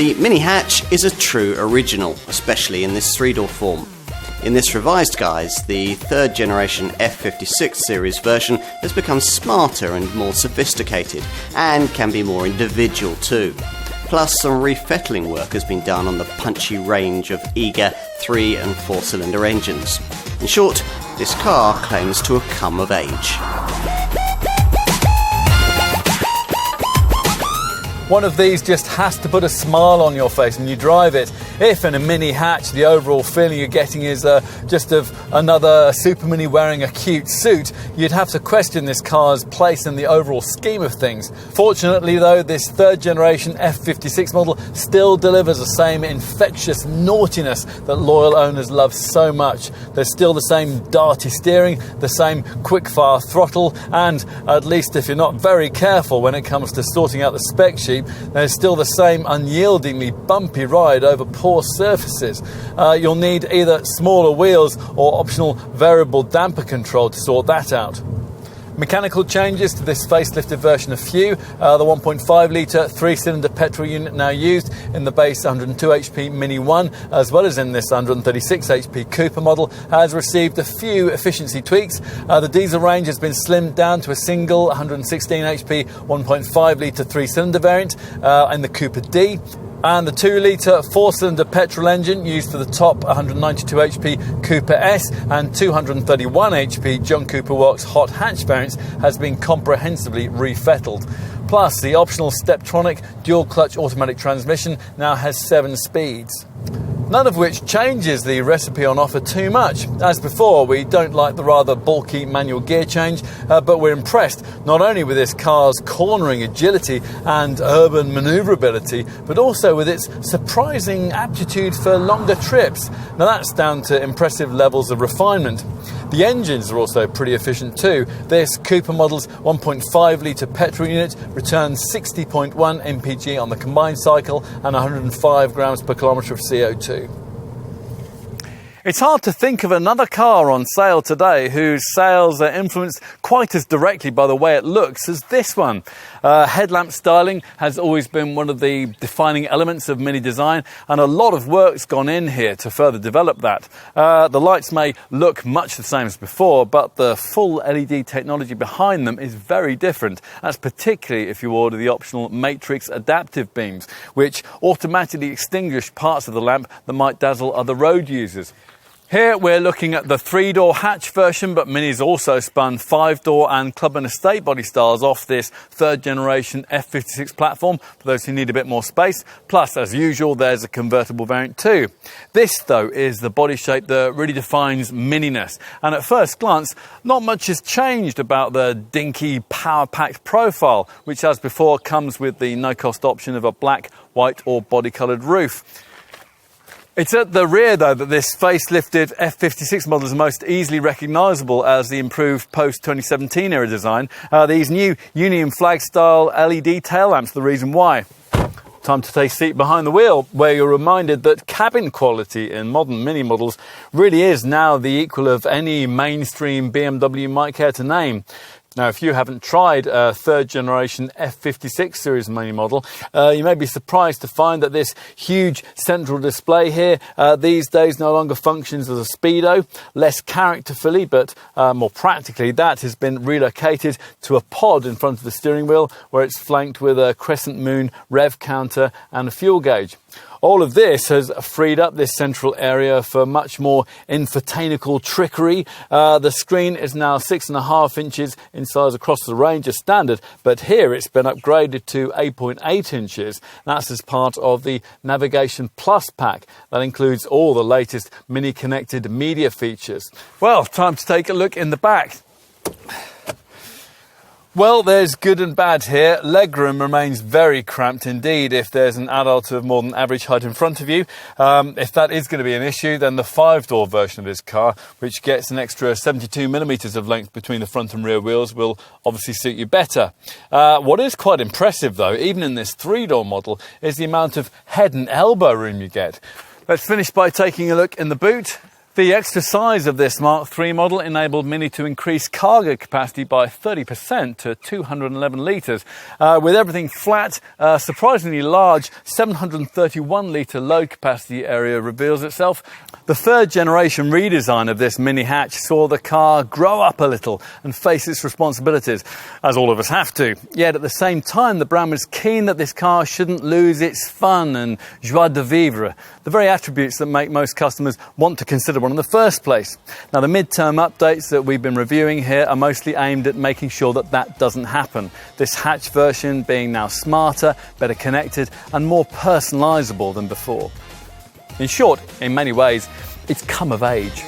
The mini hatch is a true original, especially in this three-door form. In this revised guise, the third generation F56 series version has become smarter and more sophisticated, and can be more individual too. Plus, some refettling work has been done on the punchy range of eager 3- and 4-cylinder engines. In short, this car claims to have come of age. One of these just has to put a smile on your face when you drive it. If in a mini hatch the overall feeling you're getting is just of another super mini wearing a cute suit, you'd have to question this car's place in the overall scheme of things. Fortunately though, this third generation F56 model still delivers the same infectious naughtiness that loyal owners love so much. There's still the same darty steering, the same quick-fire throttle, and at least if you're not very careful when it comes to sorting out the spec sheet, there's still the same unyieldingly bumpy ride over poor surfaces. You'll need either smaller wheels or optional variable damper control to sort that out. Mechanical changes to this facelifted version are few. The 1.5 litre 3-cylinder petrol unit now used in the base 102 HP Mini 1, as well as in this 136 HP Cooper model, has received a few efficiency tweaks. The diesel range has been slimmed down to a single 116 HP 1.5 litre 3-cylinder variant in the Cooper D. And the 2-litre 4-cylinder petrol engine used for the top 192 HP Cooper S and 231 HP John Cooper Works hot hatch variants has been comprehensively refettled. Plus, the optional Steptronic dual-clutch automatic transmission now has 7 speeds. None of which changes the recipe on offer too much. As before, we don't like the rather bulky manual gear change, but we're impressed not only with this car's cornering agility and urban manoeuvrability, but also with its surprising aptitude for longer trips. Now that's down to impressive levels of refinement. The engines are also pretty efficient too. This Cooper model's 1.5 litre petrol unit returns 60.1 mpg on the combined cycle and 105 grams per kilometre of CO2. It's hard to think of another car on sale today whose sales are influenced quite as directly by the way it looks as this one. Headlamp styling has always been one of the defining elements of Mini design, and a lot of work's gone in here to further develop that. The lights may look much the same as before, but the full LED technology behind them is very different. That's particularly if you order the optional Matrix adaptive beams, which automatically extinguish parts of the lamp that might dazzle other road users. Here we're looking at the 3-door hatch version, but Mini's also spun 5-door and club and estate body styles off this third generation F56 platform for those who need a bit more space. Plus, as usual, there's a convertible variant too. This, though, is the body shape that really defines Mininess. And at first glance, not much has changed about the dinky, power-packed profile, which as before comes with the no-cost option of a black, white or body-coloured roof. It's at the rear, though, that this facelifted F56 model is most easily recognisable as the improved post-2017 era design. These new Union Flag-style LED tail lamps are the reason why. Time to take a seat behind the wheel, where you're reminded that cabin quality in modern Mini models really is now the equal of any mainstream BMW you might care to name. Now, if you haven't tried a third generation F56 series Mini model, you may be surprised to find that this huge central display here these days no longer functions as a speedo. Less characterfully, but more practically, that has been relocated to a pod in front of the steering wheel, where it's flanked with a crescent moon rev counter and a fuel gauge. All of this has freed up this central area for much more infotainical trickery. The screen is now 6.5 inches in size across the range as standard, but here it's been upgraded to 8.8 inches. That's as part of the Navigation Plus pack. That includes all the latest Mini connected media features. Well, time to take a look in the back. Well, there's good and bad here. Legroom remains very cramped indeed if there's an adult of more than average height in front of you. If that is going to be an issue, then the 5-door version of this car, which gets an extra 72 millimetres of length between the front and rear wheels, will obviously suit you better. What is quite impressive, though, even in this 3-door model, is the amount of head and elbow room you get. Let's finish by taking a look in the boot. The extra size of this Mark III model enabled Mini to increase cargo capacity by 30% to 211 litres. With everything flat, a surprisingly large 731 litre load capacity area reveals itself. The third generation redesign of this Mini hatch saw the car grow up a little and face its responsibilities, as all of us have to. Yet at the same time, the brand was keen that this car shouldn't lose its fun and joie de vivre, the very attributes that make most customers want to consider one in the first place. Now, the mid-term updates that we've been reviewing here are mostly aimed at making sure that that doesn't happen. This hatch version being now smarter, better connected and more personalisable than before. In short, in many ways, it's come of age.